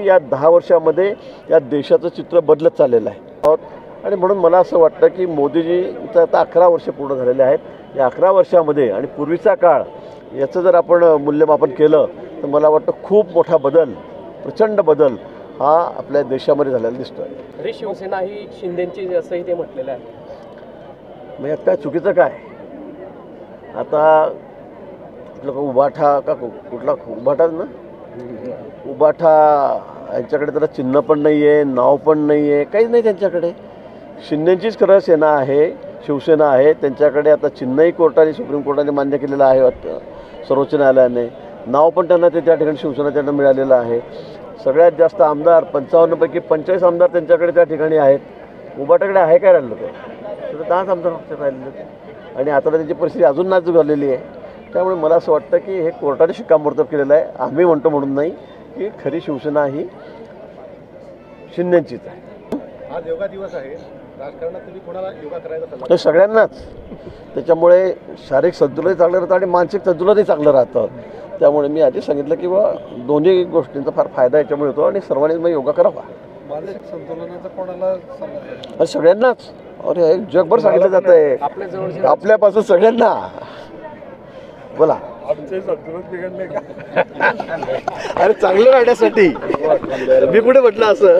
या 10 वर्षामध्ये या देशाचं चित्र बदलत चाललेलं आहे आणि म्हणून मला असं वाटतं की मोदीजींचं आता 11 वर्ष पूर्ण झालेले आहेत। या 11 वर्षामध्ये आणि पूर्वीचा काळ याचं जर आपण मूल्यमापन केलं तर मला वाटतं खूप मोठा बदल, प्रचंड बदल हा आपल्या देशामध्ये झालेला दिसतोय। अरे शिवसेना ही शिंदेची असंही ते म्हटलेलं आहे। मग यात काय चुकीचं काय? आता उबाठा का कुठला उबाठा ना, उबाठा यांच्याकडे तर चिन्ह पण नाही आहे, नाव पण नाही आहे, काहीच नाही त्यांच्याकडे। शिंदेचीच खरं सेना आहे, शिवसेना आहे। त्यांच्याकडे आता चिन्हही कोर्टाने, सुप्रीम कोर्टाने मान्य केलेलं आहे, सर्वोच्च न्यायालयाने। नाव पण त्यांना त्या ठिकाणी शिवसेना त्यांना मिळालेलं आहे। सगळ्यात जास्त आमदार 55 पैकी 45 आमदार त्यांच्याकडे त्या ठिकाणी आहेत। उबाटाकडे आहे काय राहिलं तर 10 आमदार राहिलेले आणि आता त्याची परिस्थिती अजून नाजूक झालेली आहे। त्यामुळे मला असं वाटतं की हे कोर्टाने शिक्कामोर्तब केलेलं आहे, आम्ही म्हणतो म्हणून नाही, की खरी शिवसेना ही शिंदेचीच आहे। आज योगा दिवस आहे, राजकारणात तुम्ही कोणाला योगा करायचा सल्ला? सगळ्यांनाच। त्याच्यामुळे शारीरिक संतुलनही चांगलं राहतं आणि मानसिक संतुलनही चांगलं राहतं। त्यामुळे मी आधी सांगितलं की दोन्ही गोष्टींचा फार फायदा याच्यामुळे होतो आणि सर्वांनीच मग योगा करावा। मानसिक संतुलनाचा कोणाला सल्ला? सगळ्यांनाच। अरे जगभर सांगितलं जात आहे, आपल्यापासून सगळ्यांना। बोला, आमचे संतुलन बिघडले का? अरे चांगलं राहण्यासाठी मी कुठे म्हटलं असं।